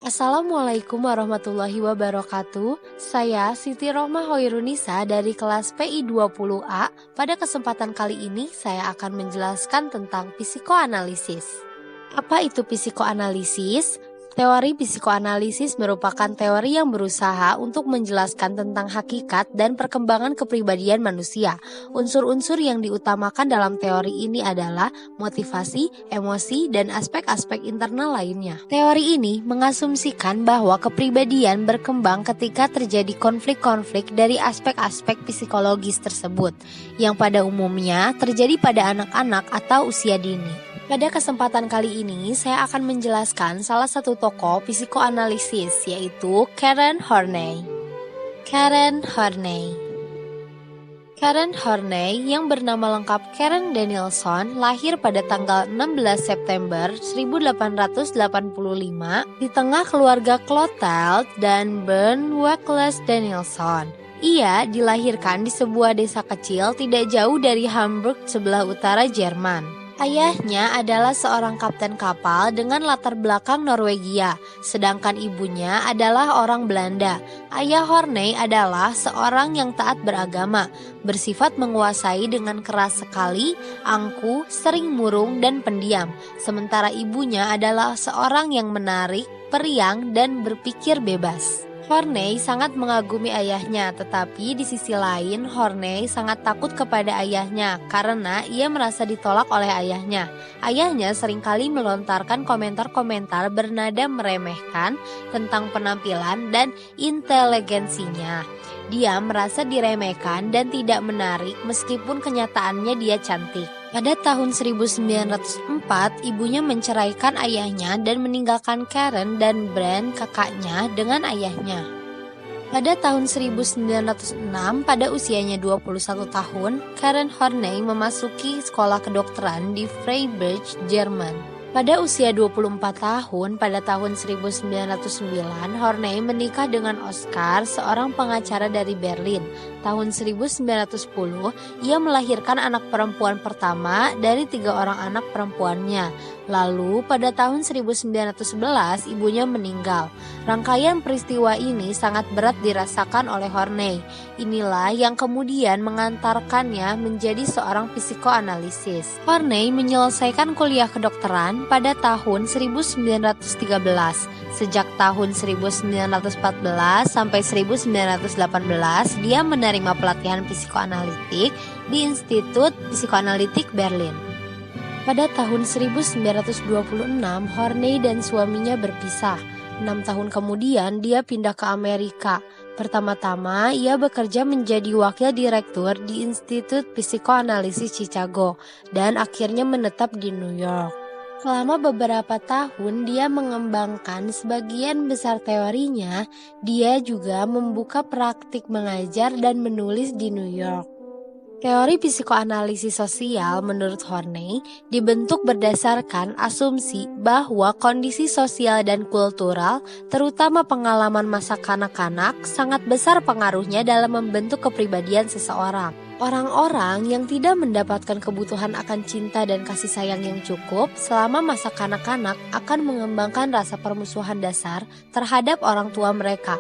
Assalamualaikum warahmatullahi wabarakatuh. Saya Siti Rohmah Hoirunisa dari kelas PI 20A. Pada kesempatan kali ini saya akan menjelaskan tentang psikoanalisis. Apa itu psikoanalisis? Teori psikoanalisis merupakan teori yang berusaha untuk menjelaskan tentang hakikat dan perkembangan kepribadian manusia. Unsur-unsur yang diutamakan dalam teori ini adalah motivasi, emosi, dan aspek-aspek internal lainnya. Teori ini mengasumsikan bahwa kepribadian berkembang ketika terjadi konflik-konflik dari aspek-aspek psikologis tersebut, yang pada umumnya terjadi pada anak-anak atau usia dini. Pada kesempatan kali ini, saya akan menjelaskan salah satu tokoh psikoanalisis, yaitu Karen Horney. Karen Horney yang bernama lengkap Karen Danielson lahir pada tanggal 16 September 1885 di tengah keluarga Clotilde dan Bernd Wallace Danielson. Ia dilahirkan di sebuah desa kecil tidak jauh dari Hamburg sebelah utara Jerman. Ayahnya adalah seorang kapten kapal dengan latar belakang Norwegia, sedangkan ibunya adalah orang Belanda. Ayah Horney adalah seorang yang taat beragama, bersifat menguasai dengan keras sekali, angkuh, sering murung, dan pendiam. Sementara ibunya adalah seorang yang menarik, periang, dan berpikir bebas. Horney sangat mengagumi ayahnya, tetapi di sisi lain Horney sangat takut kepada ayahnya karena ia merasa ditolak oleh ayahnya. Ayahnya seringkali melontarkan komentar-komentar bernada meremehkan tentang penampilan dan inteligensinya. Dia merasa diremehkan dan tidak menarik meskipun kenyataannya dia cantik. Pada tahun 1904, ibunya menceraikan ayahnya dan meninggalkan Karen dan Brand kakaknya dengan ayahnya. Pada tahun 1906, pada usianya 21 tahun, Karen Horney memasuki sekolah kedokteran di Freiburg, Jerman. Pada usia 24 tahun, pada tahun 1909, Horney menikah dengan Oscar, seorang pengacara dari Berlin. Tahun 1910, ia melahirkan anak perempuan pertama dari 3 orang anak perempuannya. Lalu, pada tahun 1911, ibunya meninggal. Rangkaian peristiwa ini sangat berat dirasakan oleh Horney. Inilah yang kemudian mengantarkannya menjadi seorang psikoanalisis. Horney menyelesaikan kuliah kedokteran pada tahun 1913. Sejak tahun 1914 sampai 1918, dia menerima pelatihan psikoanalitik di Institut Psikoanalitik Berlin. Pada tahun 1926, Horney dan suaminya berpisah. 6 tahun kemudian, dia pindah ke Amerika. Pertama-tama, ia bekerja menjadi wakil direktur di Institut Psikoanalisis Chicago dan akhirnya menetap di New York. Selama beberapa tahun, dia mengembangkan sebagian besar teorinya. Dia juga membuka praktik mengajar dan menulis di New York. Teori psikoanalisis sosial menurut Horney dibentuk berdasarkan asumsi bahwa kondisi sosial dan kultural, terutama pengalaman masa kanak-kanak, sangat besar pengaruhnya dalam membentuk kepribadian seseorang. Orang-orang yang tidak mendapatkan kebutuhan akan cinta dan kasih sayang yang cukup selama masa kanak-kanak akan mengembangkan rasa permusuhan dasar terhadap orang tua mereka,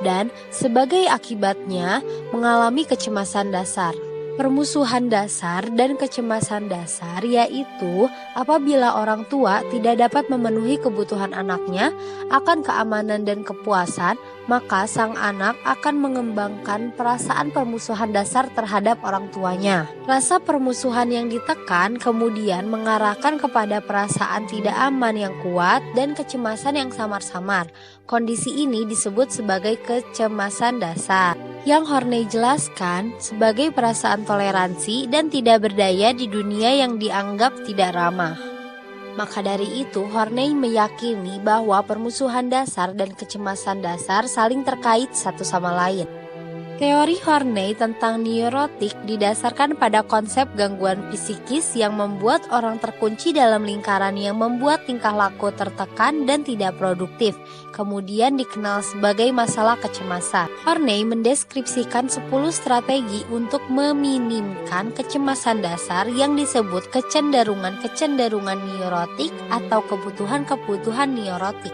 dan sebagai akibatnya mengalami kecemasan dasar. Permusuhan dasar dan kecemasan dasar yaitu apabila orang tua tidak dapat memenuhi kebutuhan anaknya akan keamanan dan kepuasan, maka sang anak akan mengembangkan perasaan permusuhan dasar terhadap orang tuanya. Rasa permusuhan yang ditekan kemudian mengarahkan kepada perasaan tidak aman yang kuat dan kecemasan yang samar-samar. Kondisi ini disebut sebagai kecemasan dasar, yang Horney jelaskan sebagai perasaan toleransi dan tidak berdaya di dunia yang dianggap tidak ramah. Maka dari itu, Horney meyakini bahwa permusuhan dasar dan kecemasan dasar saling terkait satu sama lain. Teori Horney tentang neurotik didasarkan pada konsep gangguan psikis yang membuat orang terkunci dalam lingkaran yang membuat tingkah laku tertekan dan tidak produktif, kemudian dikenal sebagai masalah kecemasan. Horney mendeskripsikan 10 strategi untuk meminimkan kecemasan dasar yang disebut kecenderungan neurotik atau kebutuhan neurotik.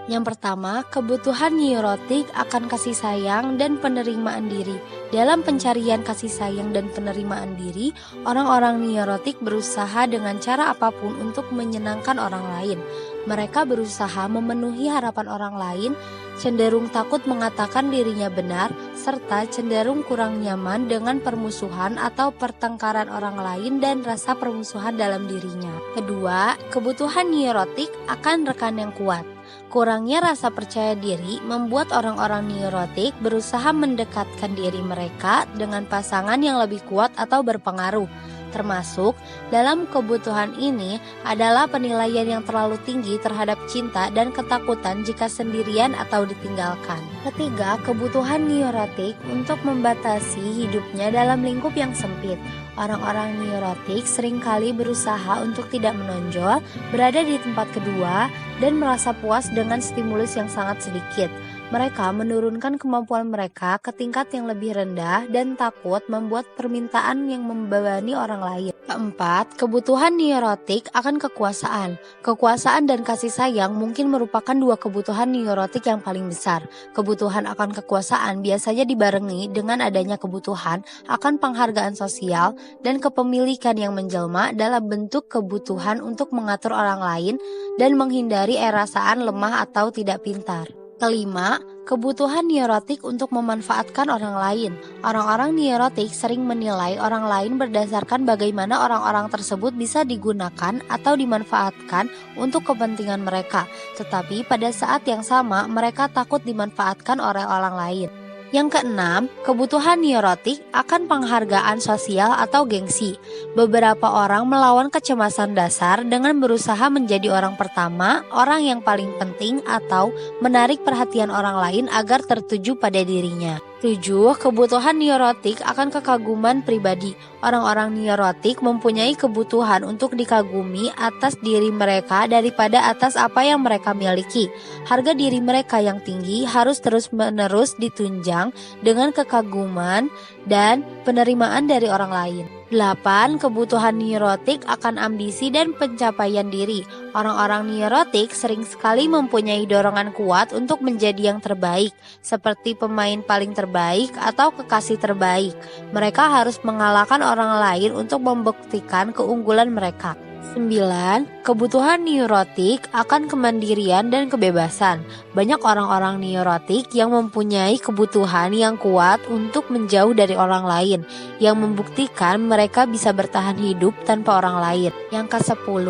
Yang pertama, kebutuhan neurotik akan kasih sayang dan penerimaan diri. Dalam pencarian kasih sayang dan penerimaan diri, orang-orang neurotik berusaha dengan cara apapun untuk menyenangkan orang lain. Mereka berusaha memenuhi harapan orang lain, cenderung takut mengatakan dirinya benar, serta cenderung kurang nyaman dengan permusuhan atau pertengkaran orang lain dan rasa permusuhan dalam dirinya. Kedua, kebutuhan neurotik akan rekan yang kuat. Kurangnya rasa percaya diri membuat orang-orang neurotik berusaha mendekatkan diri mereka dengan pasangan yang lebih kuat atau berpengaruh. Termasuk dalam kebutuhan ini adalah penilaian yang terlalu tinggi terhadap cinta dan ketakutan jika sendirian atau ditinggalkan. Ketiga, kebutuhan neurotik untuk membatasi hidupnya dalam lingkup yang sempit. Orang-orang neurotik seringkali berusaha untuk tidak menonjol, berada di tempat kedua, dan merasa puas dengan stimulus yang sangat sedikit. Mereka menurunkan kemampuan mereka ke tingkat yang lebih rendah dan takut membuat permintaan yang membebani orang lain. Keempat, kebutuhan neurotik akan kekuasaan. Kekuasaan dan kasih sayang mungkin merupakan dua kebutuhan neurotik yang paling besar. Kebutuhan akan kekuasaan biasanya dibarengi dengan adanya kebutuhan akan penghargaan sosial dan kepemilikan yang menjelma dalam bentuk kebutuhan untuk mengatur orang lain dan menghindari perasaan lemah atau tidak pintar. Kelima, kebutuhan neurotik untuk memanfaatkan orang lain. Orang-orang neurotik sering menilai orang lain berdasarkan bagaimana orang-orang tersebut bisa digunakan atau dimanfaatkan untuk kepentingan mereka. Tetapi pada saat yang sama, mereka takut dimanfaatkan oleh orang lain. Yang keenam, kebutuhan neurotik akan penghargaan sosial atau gengsi. Beberapa orang melawan kecemasan dasar dengan berusaha menjadi orang pertama, orang yang paling penting, atau menarik perhatian orang lain agar tertuju pada dirinya. 7. Kebutuhan neurotik akan kekaguman pribadi. Orang-orang neurotik mempunyai kebutuhan untuk dikagumi atas diri mereka daripada atas apa yang mereka miliki. Harga diri mereka yang tinggi harus terus-menerus ditunjang dengan kekaguman dan penerimaan dari orang lain. 8. Kebutuhan neurotik akan ambisi dan pencapaian diri. Orang-orang neurotik sering sekali mempunyai dorongan kuat untuk menjadi yang terbaik, seperti pemain paling terbaik atau kekasih terbaik. Mereka harus mengalahkan orang lain untuk membuktikan keunggulan mereka. 9. Kebutuhan neurotik akan kemandirian dan kebebasan. Banyak orang-orang neurotik yang mempunyai kebutuhan yang kuat untuk menjauh dari orang lain, yang membuktikan mereka bisa bertahan hidup tanpa orang lain. Yang ke-10,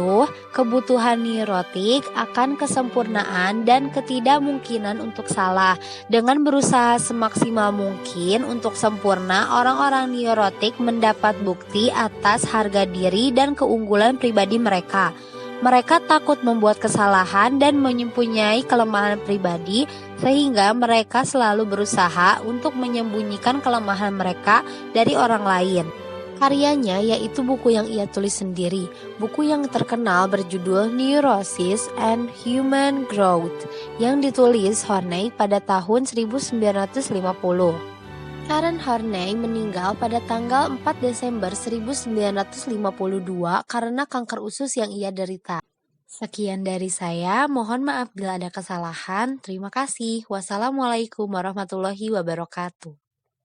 kebutuhan neurotik akan kesempurnaan dan ketidakmungkinan untuk salah. Dengan berusaha semaksimal mungkin untuk sempurna, orang-orang neurotik mendapat bukti atas harga diri dan keunggulan pribadi mereka. Mereka takut membuat kesalahan dan mempunyai kelemahan pribadi, sehingga mereka selalu berusaha untuk menyembunyikan kelemahan mereka dari orang lain. Karyanya yaitu buku yang ia tulis sendiri. Buku yang terkenal berjudul Neurosis and Human Growth yang ditulis Horney pada tahun 1950. Karen Horney meninggal pada tanggal 4 Desember 1952 karena kanker usus yang ia derita. Sekian dari saya, mohon maaf bila ada kesalahan. Terima kasih. Wassalamualaikum warahmatullahi wabarakatuh.